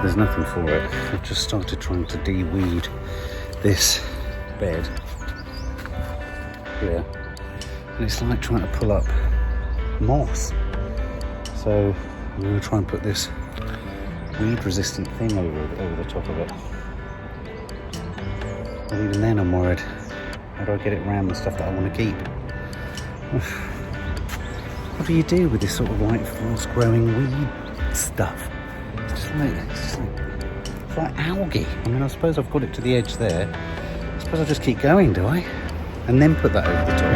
there's nothing for it. I've just started trying to de-weed this bed here, and it's like trying to pull up moss. So I'm going to try and put this weed resistant thing over the top of it. But even then I'm worried, how do I get it around the stuff that I want to keep? What do you do with this sort of like fast growing weed stuff? It's like algae. I mean, I suppose I've got it to the edge there. I suppose I'll just keep going, do I? And then put that over the top.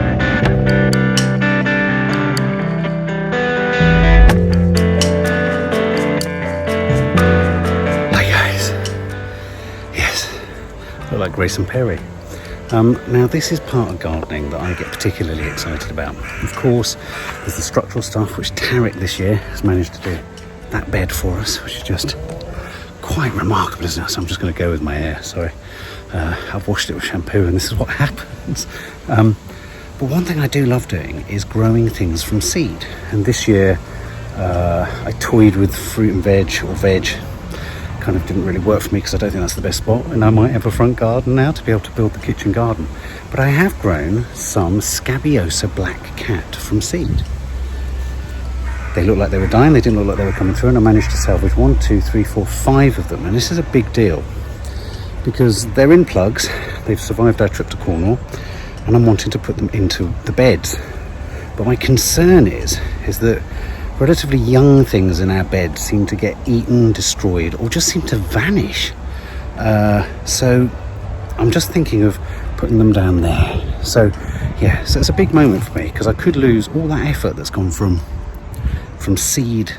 Hi guys. Yes, look like Grace and Perry. Now this is part of gardening that I get particularly excited about. Of course, there's the structural stuff, which Tarek this year has managed to do that bed for us, which is just quite remarkable, isn't it? So I'm just going to go with my hair, sorry. I've washed it with shampoo and this is what happens. But one thing I do love doing is growing things from seed. And this year I toyed with fruit and veg, or veg. Kind of didn't really work for me because I don't think that's the best spot, and I might have a front garden now to be able to build the kitchen garden. But I have grown some Scabiosa black cat from seed. They looked like they were dying, they didn't look like they were coming through, and I managed to salvage 1, 2, 3, 4, 5 of them. And this is a big deal because they're in plugs, they've survived our trip to Cornwall, and I'm wanting to put them into the beds. But my concern is that relatively young things in our bed seem to get eaten, destroyed, or just seem to vanish. So I'm just thinking of putting them down there. So yeah, so it's a big moment for me because I could lose all that effort that's gone from seed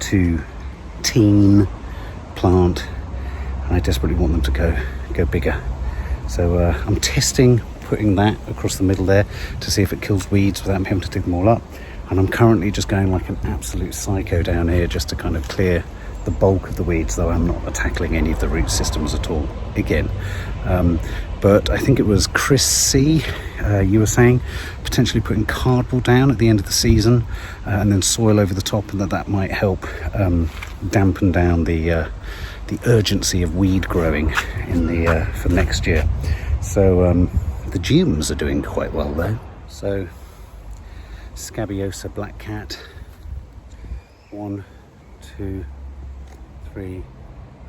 to teen plant, and I desperately want them to go bigger. So I'm testing putting that across the middle there to see if it kills weeds without me having to dig them all up. And I'm currently just going like an absolute psycho down here just to kind of clear the bulk of the weeds, though I'm not tackling any of the root systems at all again. But I think it was Chris C, you were saying potentially putting cardboard down at the end of the season and then soil over the top, and that might help dampen down the urgency of weed growing in the for next year. So the Dumes are doing quite well though. So Scabiosa black cat, 1, 2, 3,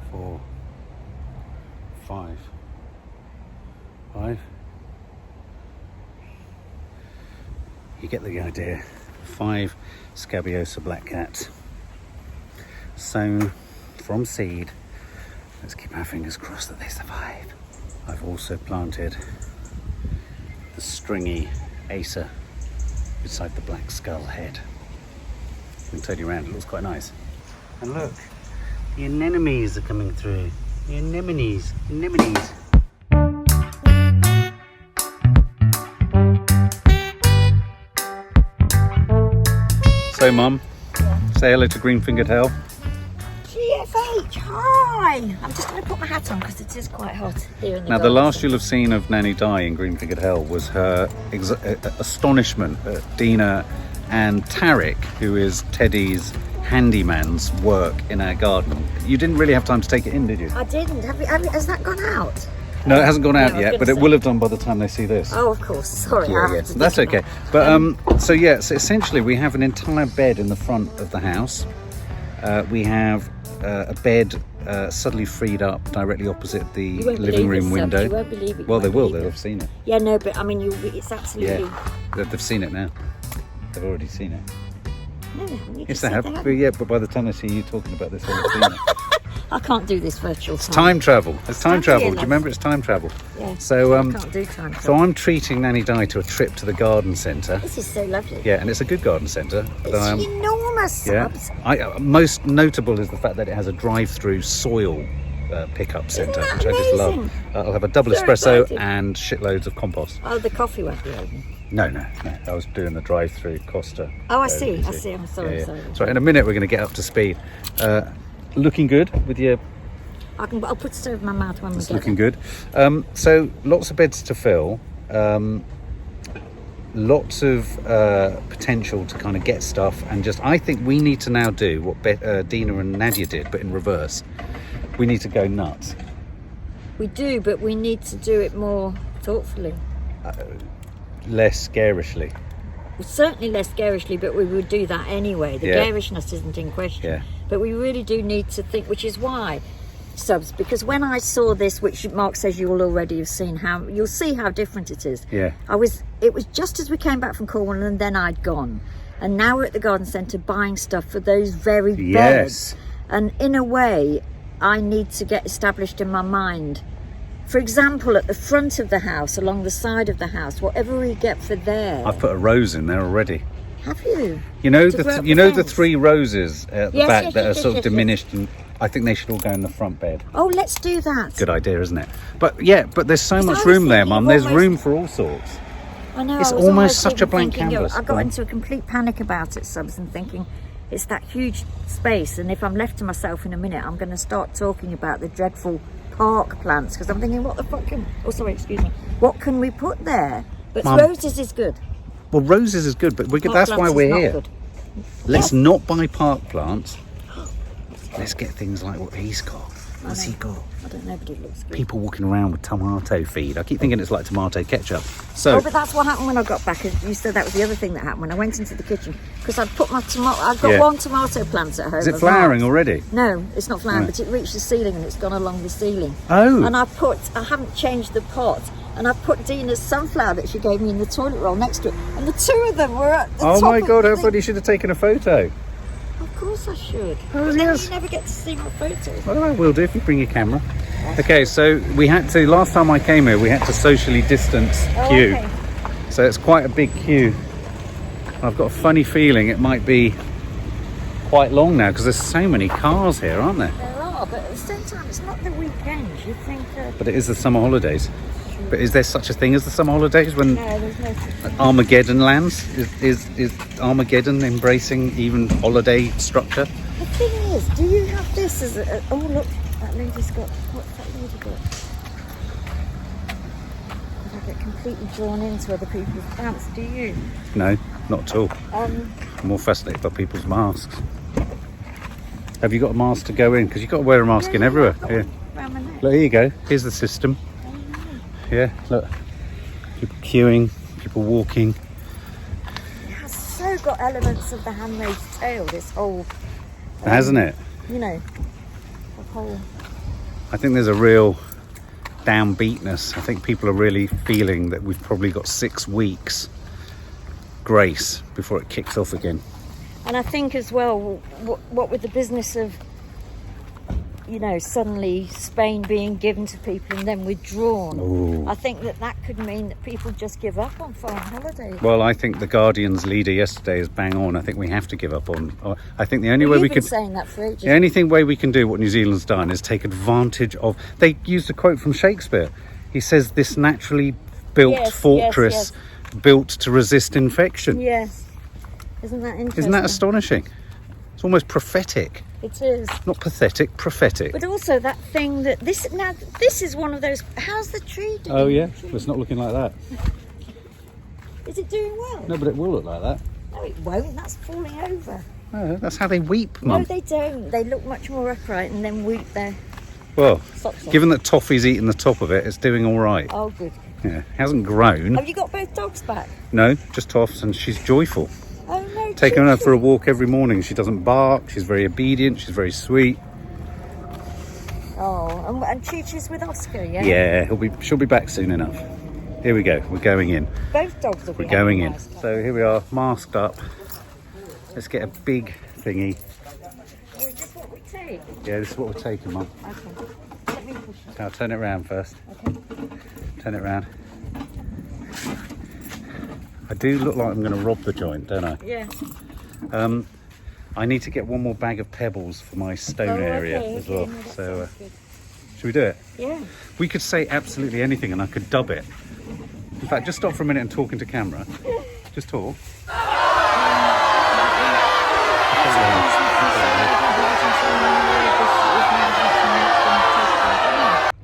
4, 5. 5. You get the idea. 5 Scabiosa black cats sown from seed. Let's keep our fingers crossed that they survive. I've also planted the stringy ACER beside the black skull head. I can turn you around, it looks quite nice. And look, the anemones are coming through. The anemones. So Mum, say hello to green-fingered hell. GFH, hi! I'm just going to put my hat on because it is quite hot here in the Now the last you'll have seen of Nanny die in green-fingered hell was her astonishment at Dina and Tarek, who is Teddy's handyman's work in our garden. You didn't really have time to take it in, did you? I didn't. Has that gone out? No, it hasn't gone out yet, but it will have done by the time they see this. Oh, of course. Sorry. Yeah. That's okay. But so essentially we have an entire bed in the front of the house. We have a bed suddenly freed up directly opposite the living room window. You won't believe it. Well, they will. They'll have seen it. Yeah, no, but I mean, it's absolutely. Yeah, they've seen it now. They've already seen it. No, they haven't. Yes, they have. But by the time they see you talking about this, they'll have seen it. I can't do this virtual time. It's time travel. It's time travel. Do you remember? It's time travel. Yeah. So I can't do time travel. So I'm treating Nanny Di to a trip to the garden centre. This is so lovely. Yeah, and it's a good garden centre. It's enormous. Yeah. Most notable is the fact that it has a drive-through soil pickup centre, which I just love. I'll have a double espresso and shitloads of compost. Oh, the coffee won't be open. No. I was doing the drive-through Costa. Oh, I see. I'm sorry. So in a minute we're going to get up to speed. Looking good with your. I'll put it over my mouth when we get looking good. So lots of beds to fill. Lots of potential to kind of get stuff, and I think we need to now do what Dina and Nadia did, but in reverse. we need to go nuts. We do, but we need to do it more thoughtfully. Less garishly. Well, certainly less garishly, but we would do that anyway. The garishness isn't in question. Yeah. But we really do need to think, which is why, Subs, because when I saw this, which Mark says you will already have seen, you'll see how different it is. Yeah. It was just as we came back from Cornwall, and then I'd gone. And now we're at the garden centre buying stuff for those very beds. And in a way, I need to get established in my mind. For example, at the front of the house, along the side of the house, whatever we get for there. I've put a rose in there already. Have you? You know the 3 roses at the back that are sort of diminished, and I think they should all go in the front bed. Oh, let's do that. Good idea, isn't it? But there's so much room there, Mum. There's room for all sorts. I know. It's almost such a blank canvas. I got into a complete panic about it, Subs, and thinking it's that huge space, and if I'm left to myself in a minute, I'm going to start talking about the dreadful park plants, because I'm thinking, what can we put there? But Mum, roses is good. Well, roses is good, but that's why we're here. Good. Let's not buy park plants. Let's get things like what he's got. What's he got? I don't know, but it looks good. People walking around with tomato feed. I keep thinking it's like tomato ketchup. So. Oh, but that's what happened when I got back. You said that was the other thing that happened when I went into the kitchen, because I'd put my tomato. I've got one tomato plant at home. Is it flowering already? No, it's not flowering, but it reached the ceiling and it's gone along the ceiling. Oh. And I haven't changed the pot, and I put Dina's sunflower that she gave me in the toilet roll next to it, and the 2 of them were at the top. Oh my God! I thought you should have taken a photo. Of course I should. Oh, but yes. then you never get to see my photos. Well, I will do if you bring your camera. Okay, so last time I came here, we had to socially distance queue. Okay. So it's quite a big queue. I've got a funny feeling it might be quite long now, because there's so many cars here, aren't there? There are, but at the same time, it's not the weekend. You think But it is the summer holidays. But is there such a thing as the summer holidays when no, there's no such Armageddon lands? Is Armageddon embracing even holiday structure? The thing is, do you have this as a... Oh, look, that lady's got... What's that lady got? I get completely drawn into other people's plants, do you? No, not at all. Um, I'm more fascinated by people's masks. Have you got a mask to go in? Because you've got to wear a mask in everywhere. Yeah. Around my neck. Look, here you go. Here's the system. Yeah, look. People queuing, people walking. It has so got elements of the Handmaid's Tale, this whole... Hasn't it? You know, the whole... I think there's a real downbeatness. I think people are really feeling that we've probably got 6 weeks grace before it kicks off again. And I think as well, what with the business of, you know, suddenly Spain being given to people and then withdrawn, Ooh. I think that could mean that people just give up on foreign holidays. Well, I think the Guardian's leader yesterday is bang on. I think we have to give up on... I think the only way we You've been could... saying that for ages. The only way we can do what New Zealand's done is take advantage of... They used a quote from Shakespeare. He says, this naturally built fortress built to resist infection. Yes. Isn't that interesting? Isn't that astonishing? It's almost prophetic. It is. Not pathetic, prophetic. But also that thing that this is one of those... How's the tree doing? Oh yeah, it's not looking like that. Is it doing well? No, but it will look like that. No, it won't. That's falling over. Oh, that's how they weep, Mum. No, they don't. They look much more upright and then weep their Well, socks off. given that Toffee's eating the top of it, it's doing all right. Oh, good. Yeah, it hasn't grown. Have you got both dogs back? No, just Toffs, and she's joyful. Oh no. Taking her for a walk every morning. She doesn't bark. She's very obedient. She's very sweet. Oh, and Chi-Chi's with Oscar, yeah? Yeah, she'll be back soon enough. Here we go. We're going in. Both dogs will be We're going in. nice. So here we are, masked up. Let's get a big thingy. Oh, is this what we take? Yeah, this is what we're taking, Mum. Okay. Let me push it. So I'll turn it around first. Okay. Turn it around. I do look like I'm going to rob the joint, don't I? Yeah. I need to get one more bag of pebbles for my stone area as well. No, that So sounds good. should we do it? Yeah. We could say absolutely anything and I could dub it. In fact, just stop for a minute and talk into camera. Just talk.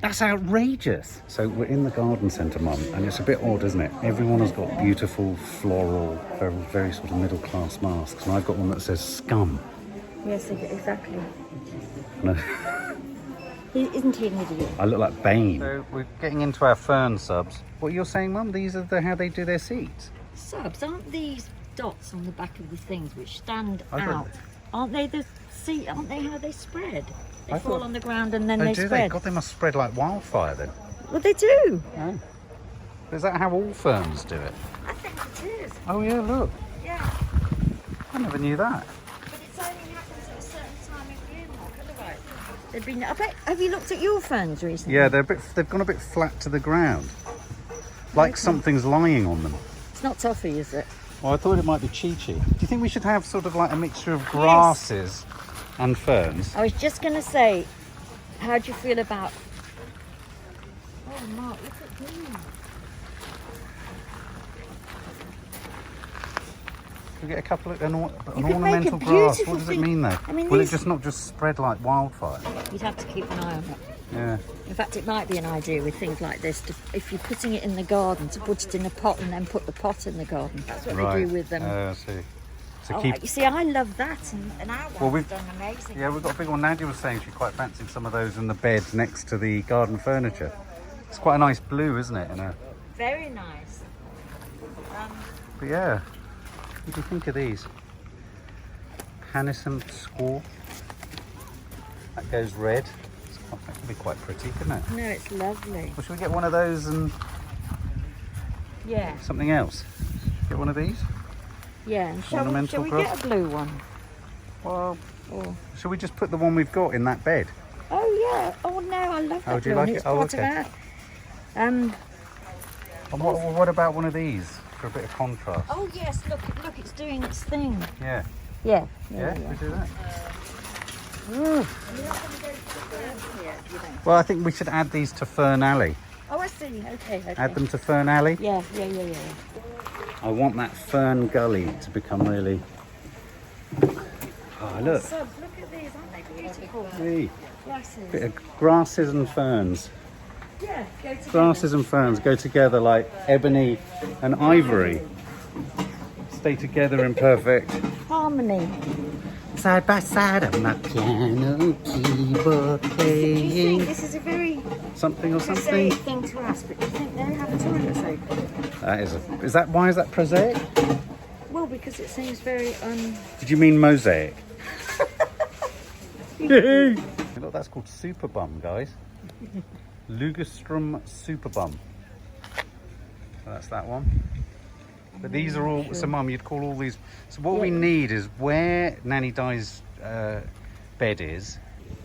That's outrageous. So we're in the garden centre, Mum, and it's a bit odd, isn't it? Everyone has got beautiful, floral, very, very sort of middle-class masks, and I've got one that says scum. Yes, exactly. No. Isn't he an idiot? I look like Bane. So we're getting into our fern subs. What you're saying, Mum? These are how they do their seeds? Subs, aren't these dots on the back of the things which stand I out? Aren't they aren't they how they spread? They fall on the ground and then they spread. God, they must spread like wildfire then. Well, they do. Oh. Is that how all ferns do it? I think it is. Oh yeah, look. Yeah. I never knew that. But it only happens at a certain time of year, Mark. Otherwise, they've been. Have you looked at your ferns recently? Yeah, they've gone a bit flat to the ground, like something's lying on them. It's not toffee, is it? Well, I thought it might be chi-chi. Do you think we should have sort of like a mixture of grasses and ferns? I was just going to say, how do you feel about... Oh, Mark, look at these. We get a couple of an could ornamental make a grass. beautiful What does it thing. mean though? I mean, Will it these- just not just spread like wildfire? You'd have to keep an eye on it. Yeah. In fact, it might be an idea with things like this, if you're putting it in the garden, to put it in a pot and then put the pot in the garden. That's what they do with them. I see. So You see, I love that, and our one's done amazing. Yeah, we've got a big one. Nadia was saying she quite fancied some of those in the bed next to the garden furniture. It's quite a nice blue, isn't it? Very nice. But yeah, what do you think of these? Hyacinth squaw. That goes red. That could be quite pretty, couldn't it? No, it's lovely. Well, should we get one of those and Yeah. something else? Get one of these? Yeah. And shall we Ornamental get a blue one? Well, Or... shall we just put the one we've got in that bed? Oh yeah. Oh no, I love that Oh, do you blue like one. it? It's Oh, part okay. of our... And what about one of these for a bit of contrast? Oh yes, look, it's doing its thing. Yeah. Yeah. Yeah, we do that. Ooh. Well, I think we should add these to Fern Alley. Oh, I see. Okay. Add them to Fern Alley. Yeah. I want that fern gully to become really... Oh, look. Subs, look at these, aren't they beautiful? See. Grasses. Bit of grasses and ferns. Yeah, go together. Grasses and ferns go together like ebony and ivory. Stay together in perfect... Harmony. Side by side on my piano keyboard Do you playing. think this is a very Something or something? prosaic thing to ask, but do you think they have toilets open? That is why is that prosaic? Well, because it seems very Did you mean mosaic? Look, that's called super bum, guys. Lugustrum super bum. That's that one. But these are all, so Mum, you'd call all these, so what we need is where Nanny Di's bed is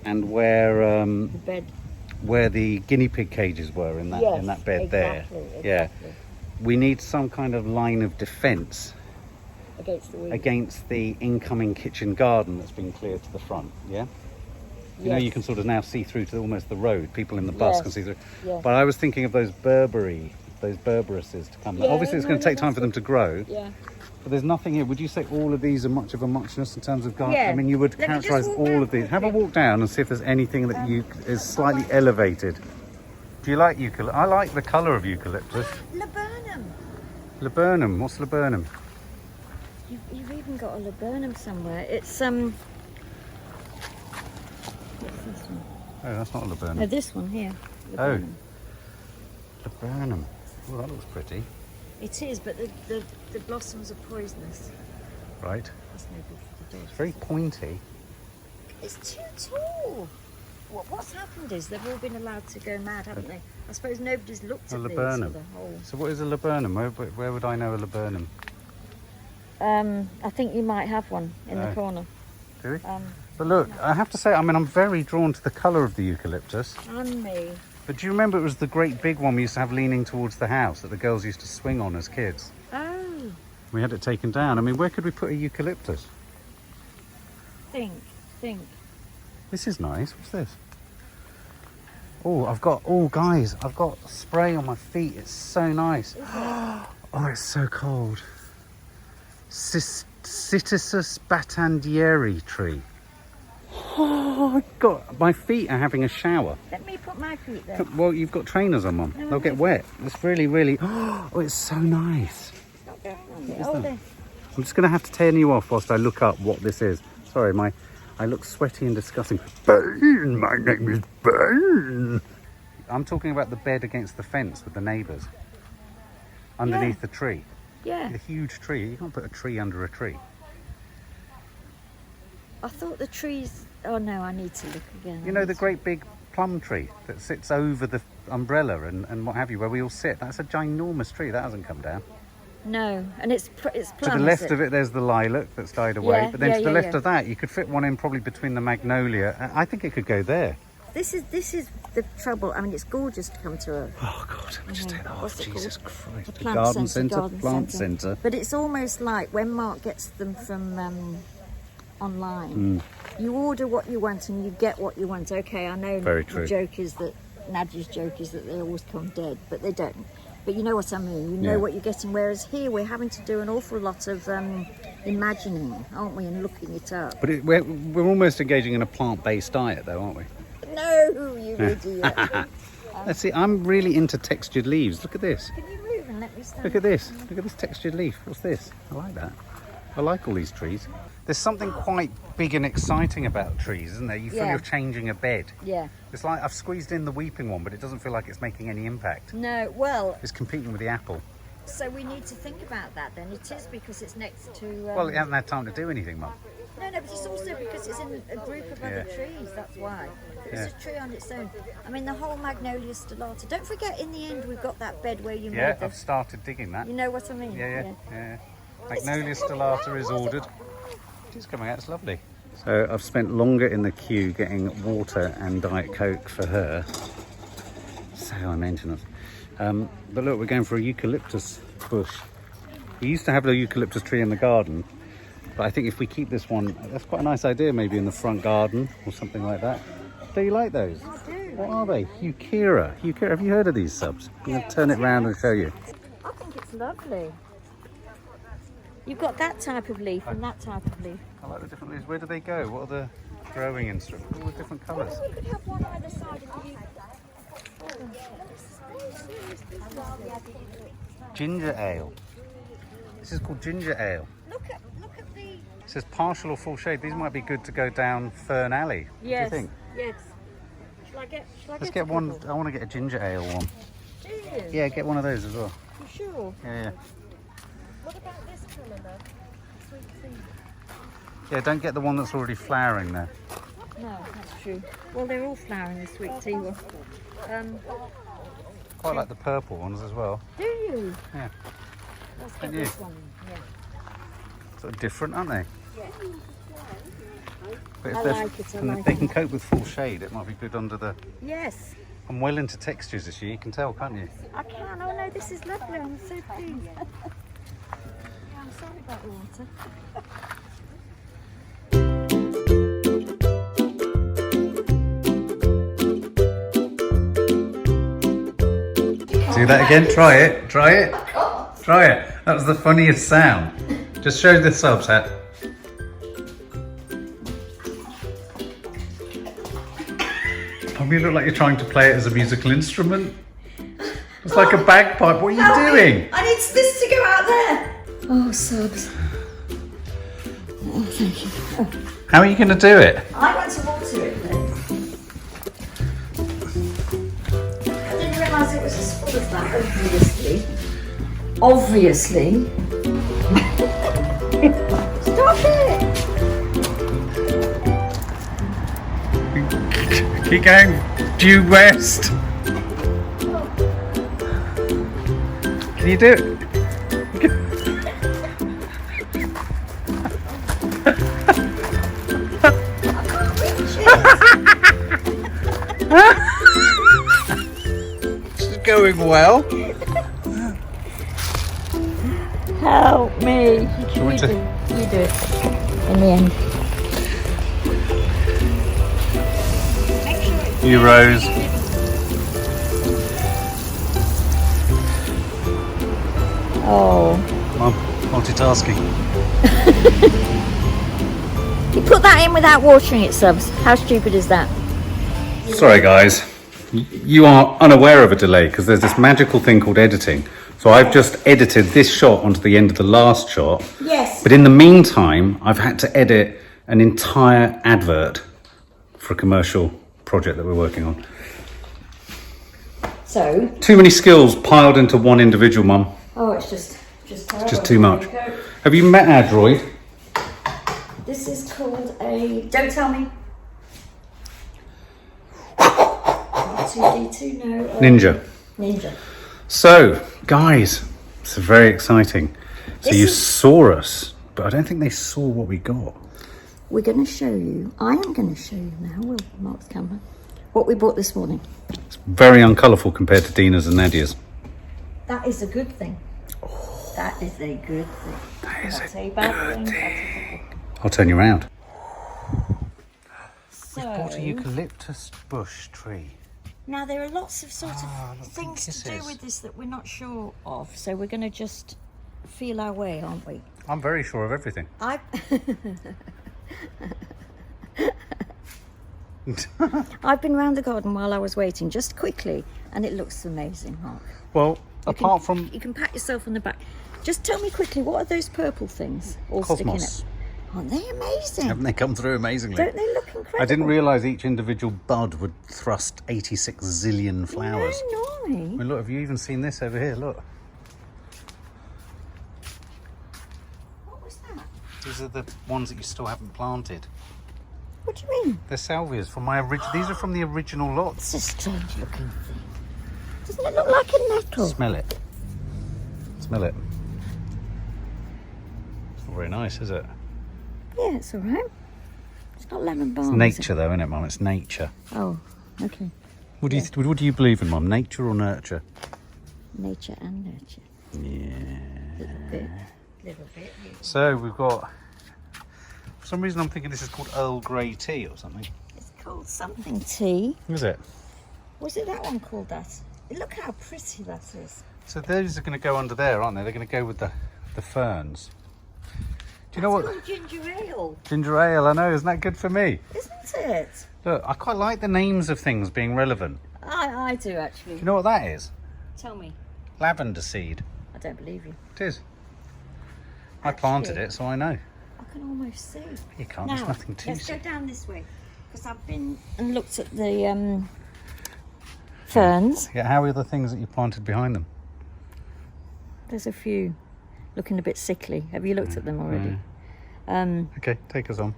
and where the bed. where the guinea pig cages were in that bed exactly, there. Yeah. We need some kind of line of defence against the incoming kitchen garden that's been cleared to the front, yeah? You know, you can sort of now see through to almost the road. People in the bus can see through. Yeah. But I was thinking of those berberuses to come. Yeah, Obviously, it's going to take time for them to grow. Yeah. But there's nothing here. Would you say all of these are much of a muchness in terms of garden? Yeah. I mean, you would Let me just characterise walk all down of these. Have a quickly. walk down and see if there's anything that is slightly elevated. Do you like eucalyptus? I like the colour of eucalyptus. Laburnum. Laburnum. What's laburnum? You've even got a laburnum somewhere. It's What's this one? Oh, that's not a laburnum. No, this one here. Laburnum. Laburnum. Oh, that looks pretty. It is, but the blossoms are poisonous. Right. That's no good for the dog. It's very pointy. It's too tall. What's happened is they've all been allowed to go mad, haven't they? I suppose nobody's looked at these laburnum. with a whole... So what is a laburnum? Where would I know a laburnum? I think you might have one in the corner. Do we? But look, I have to say, I mean, I'm very drawn to the colour of the eucalyptus. And me. But do you remember it was the great big one we used to have leaning towards the house that the girls used to swing on as kids? Oh. We had it taken down. I mean, where could we put a eucalyptus? Think. This is nice. What's this? Oh, guys, I've got spray on my feet. It's so nice. Oh, it's so cold. Citrusus batandieri tree. Oh, God, my feet are having a shower. Let me put my feet there. Well, you've got trainers on, Mum. They'll get wet. It's really... Oh, it's so nice. It's not going on there. Oh, there. I'm just going to have to turn you off whilst I look up what this is. Sorry, I look sweaty and disgusting. Ben, my name is Ben. I'm talking about the bed against the fence with the neighbours. Underneath the tree. Yeah. The huge tree. You can't put a tree under a tree. I thought the trees... Oh no, I need to look again. You know the great big plum tree that sits over the umbrella and what have you, where we all sit? That's a ginormous tree. That hasn't come down. No, and it's plum. To the left of it, there's the lilac that's died away. Yeah, but then yeah, to the yeah, left yeah. of that, you could fit one in probably between the magnolia. I think it could go there. This is the trouble. I mean, it's gorgeous to come to a... Oh God, let me just take that What's off. it Jesus called? Christ. A The plant garden centre, centre, garden plant centre. centre. But it's almost like when Mark gets them from online, you order what you want and you get what you want. Okay, I know Very the true. joke is that, Nadia's joke is that they always come dead, but they don't. But you know what I mean, you know Yeah. what you're getting, whereas here we're having to do an awful lot of imagining, aren't we, and looking it up. But we're almost engaging in a plant-based diet though, aren't we? No, you idiot. Let's see, I'm really into textured leaves. Look at this. Can you move and let me stand? Look at this. Look at this textured leaf. What's this? I like that. I like all these trees. There's something quite big and exciting about trees, isn't there? You feel Yeah. you're changing a bed. Yeah. It's like I've squeezed in the weeping one, but it doesn't feel like it's making any impact. No, well, It's competing with the apple. so we need to think about that then. It is because it's next to... Well, it hasn't had time to do anything, Mum. No, but it's also because it's in a group of other trees, that's why. It's a tree on its own. I mean, the whole Magnolia stellata. Don't forget, in the end, we've got that bed where you Yeah, made the... I've started digging that. You know what I mean? Yeah. Magnolia stellata is ordered. It's coming out, it's lovely. So I've spent longer in the queue getting water and Diet Coke for her. So high maintenance. But look, we're going for a eucalyptus bush. We used to have a eucalyptus tree in the garden, but I think if we keep this one, that's quite a nice idea, maybe in the front garden or something like that. Do you like those? I do. What are they? Eucharia. Have you heard of these subs? I'm going to turn it round and show you. I think it's lovely. You've got that type of leaf and that type of leaf. I like the different leaves. Where do they go? What are the growing instruments? All the different colours. We could have one either side of the Ginger ale. This is called ginger ale. Look at the... It says partial or full shade. These might be good to go down Fern Alley. Yes. What do you think? Yes. Shall I Let's get get a one. couple? I want to get a ginger ale one. Do you? Yeah, get one of those as well. You sure? Yeah. What about this colour though? Sweet tea. Yeah, don't get the one that's already flowering there. No, that's true. Well, they're all flowering, the sweet tea one. Quite like the purple ones as well. Do you? Yeah. Let's get Don't you? this one. Yeah. Sort of different, aren't they? But I they're- like it, I and like if they it. can cope with full shade, it might be good under the... Yes, I'm well into textures this year, you can tell, can't you? I can. Oh no, this is lovely. I'm so pleased. Yeah, I'm sorry about the water. Do that again, try it. Try it. That was the funniest sound. Just show the subs, Hat. You look like you're trying to play it as a musical instrument. It's like a bagpipe. What are you doing? I need this to go out there. Oh, subs. Oh, thank you. How are you going to do it? I want to water it though. I didn't realise it was as full as that, obviously. Stop it! Keep going due west. Can you do it? This is going well. Help me. You want to- You do it. In the end. You, Rose. Oh. Mum, multitasking. You put that in without watering it, subs. How stupid is that? Sorry guys, you are unaware of a delay because there's this magical thing called editing. So I've just edited this shot onto the end of the last shot. Yes. But in the meantime, I've had to edit an entire advert for a commercial project that we're working on. So. Too many skills piled into one individual, Mum. Oh, it's just terrible. Just too much. Have you met our droid? This is called a. Don't tell me. R2D2, no. Ninja. Ninja. So, guys, it's very exciting. So you saw us, but I don't think they saw what we got. We're going to show you. I am going to show you now. We'll mark the camera. What we bought this morning. It's very uncolourful compared to Dina's and Nadia's. That is a good thing. Oh, that is a good thing. That is That's a bad good thing. thing. I'll turn you around. So, We bought a eucalyptus bush tree. now there are lots of sort of look, things to do kisses. with this that we're not sure of. So we're going to just feel our way, aren't we? I'm very sure of everything. I've been round the garden while I was waiting, just quickly, and it looks amazing, Mark. Well, apart from You can pat yourself on the back. Just tell me quickly, what are those purple things all sticking Cosmos. up? Aren't they amazing? Haven't they come through amazingly? Don't they look incredible? I didn't realise each individual bud would thrust 86 zillion flowers. No, I mean, look, have you even seen this over here? Look. What was that? These are the ones that you still haven't planted. What do you mean? They're salvias from my original. These are from the original lot. It's a strange looking thing. Doesn't it look like a nettle? Smell it. Smell it. It's not very nice, is it? Yeah, it's all right. It's not lemon balm. It's is nature, it? though, isn't it, Mum? It's nature. Oh, okay. What do you believe in, Mum? Nature or nurture? Nature and nurture. Yeah. Little bit. So we've got. For some reason, I'm thinking this is called Earl Grey tea or something. It's called something tea. Is it? Was it that one called that? Look how pretty that is. So those are going to go under there, aren't they? They're going to go with the ferns. Do you know what? It's called ginger ale, Ginger ale, I know. Isn't that good for me? isn't it? Look, I quite like the names of things being relevant. I do actually. Do you know what that is? Tell me. Lavender seed. I don't believe you. It is. I planted Actually, it, so I know. I can almost see. You can't. Now, There's nothing to let's see. go down this way because I've been and looked at the ferns. Yeah, how are the things that you planted behind them? There's a few looking a bit sickly. Have you looked at them already? Okay, take us on.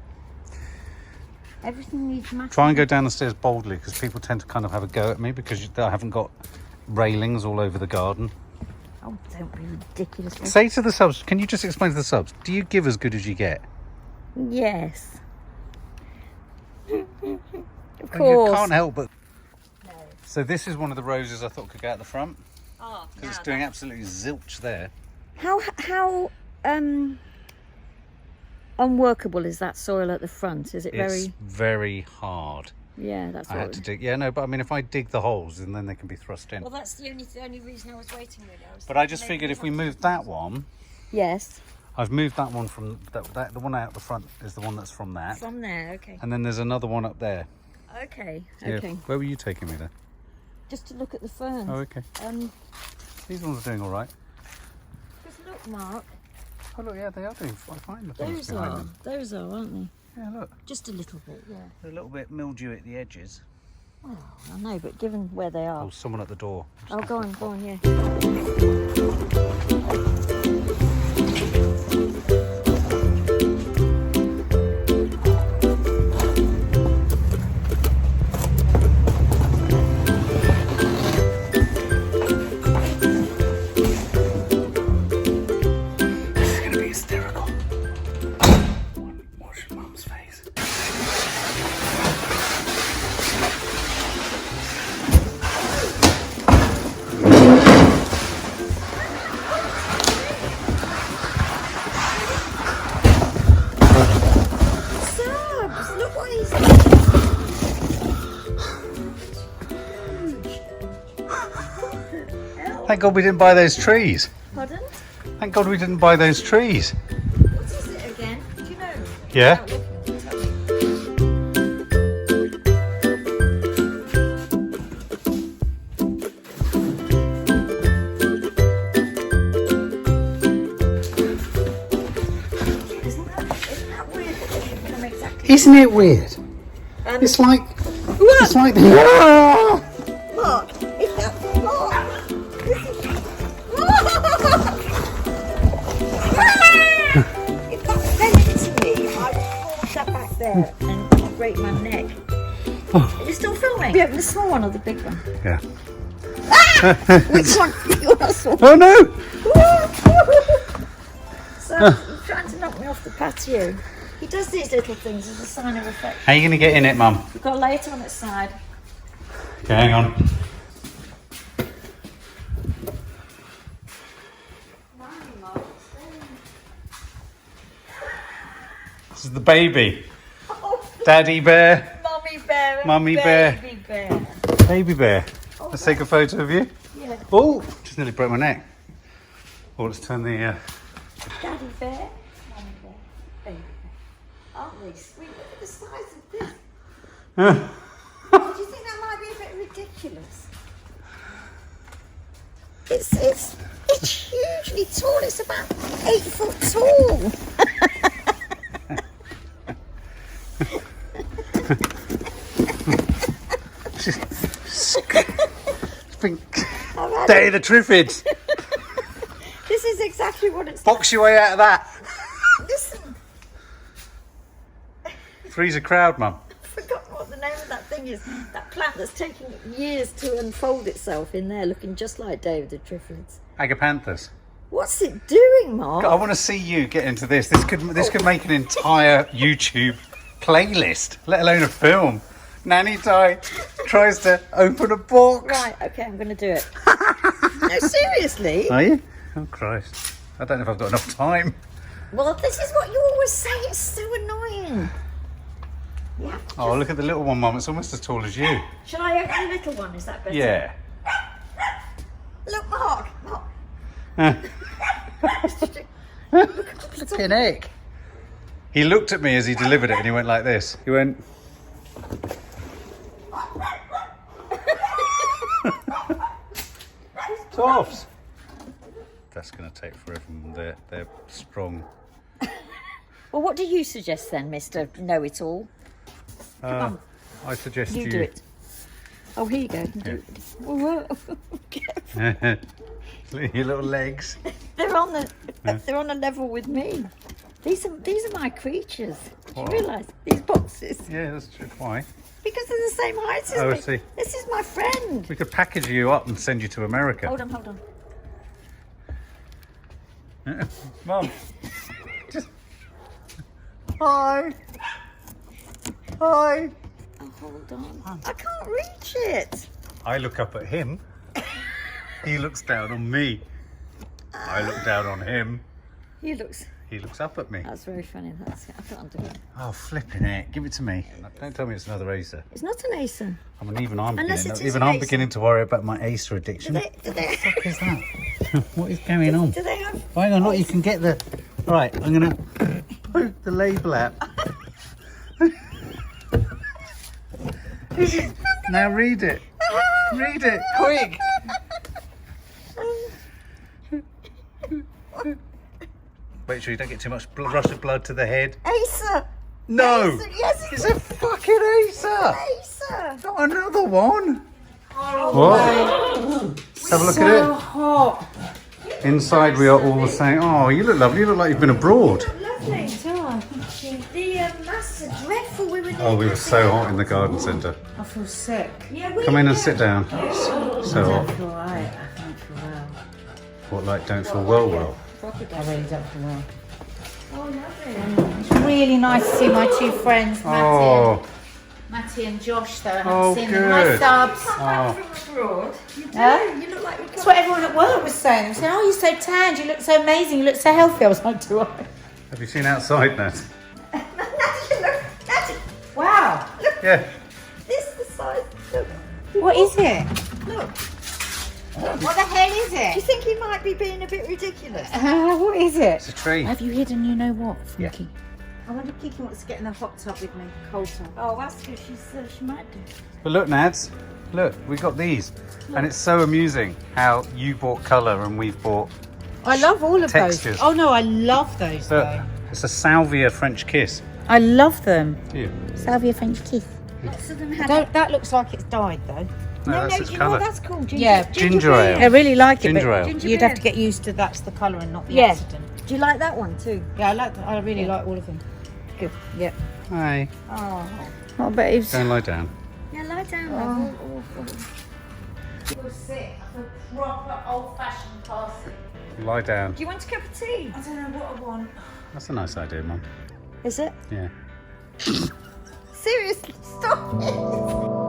Everything needs matching. Try and go down the stairs boldly because people tend to kind of have a go at me because I haven't got railings all over the garden. Oh, don't be ridiculous. Say to the subs, can you just explain to the subs, do you give as good as you get? Yes. Of Well, course. you can't help but... No. So this is one of the roses I thought could go out the front Oh, because it's doing absolutely zilch there. How unworkable is that soil at the front? Is it It's very? very hard. Yeah, that's I what. had to dig. Yeah, no, but I mean, if I dig the holes, then they can be thrust in. Well, that's the only reason I was waiting really. But I just figured if we moved that one, Yes. I've moved that one from that. The one out the front is the one that's from that, From there, okay. and then there's another one up there. Okay. Yeah. Okay. Where were you taking me there? Just to look at the ferns. Oh, okay. These ones are doing all right. Just look, Mark. Oh look, yeah, they are doing fine. The things Those behind are. them. Those are, aren't they? Yeah, look, Just a little bit, yeah. they're a little bit mildew at the edges. Oh, I know, but given where they are. Oh, someone at the door. Oh, go on, yeah. This is going to be hysterical. Watch your mum's face. Subs, look what he's Thank God we didn't buy those trees. Pardon? Thank God we didn't buy those trees. What is it again? Do you know? Yeah. Without looking, tell me. Isn't that weird that they should come exactly Isn't it weird? It's like... It's like... Mark, is that Mark? If that fell into me, I'd fall that back there and break my neck. Are you still filming? Yeah, the small one or the big one? Yeah. Which one? You want a small one? Oh no! So he's trying to knock me off the patio. He does these little things as a sign of affection. How are you going to get in it, Mum? You've got to lay it on its side. Okay, hang on. This is the baby. Oh, Daddy bear. Mummy bear. And Mummy baby bear. Baby bear. Let's take a photo of you. Yeah. Oh, just nearly broke my neck. Oh, let's turn the... Daddy bear. Mummy bear. Baby bear. Aren't they sweet? Look at the size of this. Do you think that might be a bit ridiculous? It's hugely tall. It's about 8 foot tall. Day of the Triffids. This is exactly what it's Box your way out of that. Listen, Three's a crowd, Mum. I've forgotten what the name of that thing is. That plant that's taking years to unfold itself in there, looking just like David the Triffids. Agapanthus. What's it doing, Mark? I want to see you get into this. This could make an entire YouTube playlist, let alone a film. Nanny tries to open a box. Right, okay, I'm going to do it. No, seriously? Are you? Oh, Christ. I don't know if I've got enough time. Well, this is what you always say. It's so annoying. Yeah. Oh, look at the little one, Mum. It's almost as tall as you. Shall I open the little one? Is that better? Yeah. Look, Mark. Flipping heck. He looked at me as he delivered it and he went like this. He went... Toffs. That's going to take forever. They're strong. Well, what do you suggest then, Mr. Know-It-All? Come on. I suggest You do it. Oh, here you go. Do it. Whoa. Your little legs. They're on a level with me. These are my creatures. Do you realise these boxes? Yeah, that's true. Why? Because they're the same height as Oh, me. I see. This is my friend. We could package you up and send you to America. Hold on. Mum. Just... Hi. Hi. Oh, hold on. I can't reach it. I look up at him. He looks down on me. I look down on him. He looks up at me. That's very funny. I can't do it. Oh, flipping it. Give it to me. Don't tell me it's another ACER. It's not an ACER. I mean, even I'm Unless it is beginning, an ACER. beginning to worry about my ACER addiction. Do What the fuck is that? What is going on? Do they have... Hang on, look, you can get the... Right, I'm going to poke the label out. Now read it. Read it, quick. Make sure you don't get too much rush of blood to the head. ACER! No! ACER. Yes, It's a fucking ACER! ACER! Not another one! Oh, What? Have a look at it. hot. Inside we are all saying, oh, you look lovely, you look like you've been abroad. Lovely. The masks are dreadful. We were so hot in the garden centre. I feel sick. Yeah, Come in and sit down. So I hot. don't feel right. I don't feel well. What, like don't feel well? I really don't feel well. Oh, lovely. It's really nice to see my two friends, Oh, Matty and Josh, though. I Oh, haven't seen them. Hi, good. Stubbs. Come back from abroad. You do. Huh? You look like you're That's what everyone at work was saying. They were saying, oh, you're so tanned, you look so amazing, you look so healthy. I was like, do I? have you seen outside, Nat? Nadia, Wow. Yeah. this is the size. Look. What is it? Look. What the hell is Do you it? think he might be being a bit ridiculous? What is it? It's a tree. Have you hidden you know what from Yeah. Kiki? I wonder if Kiki wants to get in the hot tub with me, cold tub. Oh, ask her. She might do. But look, Nads, look, we got these. And it's so amusing how you bought colour and we've bought... I love all of Textures. those. Oh no, I love those Look, though. it's a salvia French kiss. I love them. Yeah. Salvia French kiss. Lots of them had. That looks like it's died though. No, that's its you know colour. that's called ginger. Yeah. Ginger ale. I really like it, Ginger but ale. Ginger you'd beer. have to get used to that's the colour and not the Yeah. accident. Do you like that one too? Yeah, I really like all of them. Good. Yeah. Hi. Oh, babes. Go and lie down. Yeah, lie down. love. We'll sit like a proper old-fashioned party. Lie down. Do you want a cup of tea? I don't know what I want. That's a nice idea, Mum. Is it? Yeah. Seriously, stop it.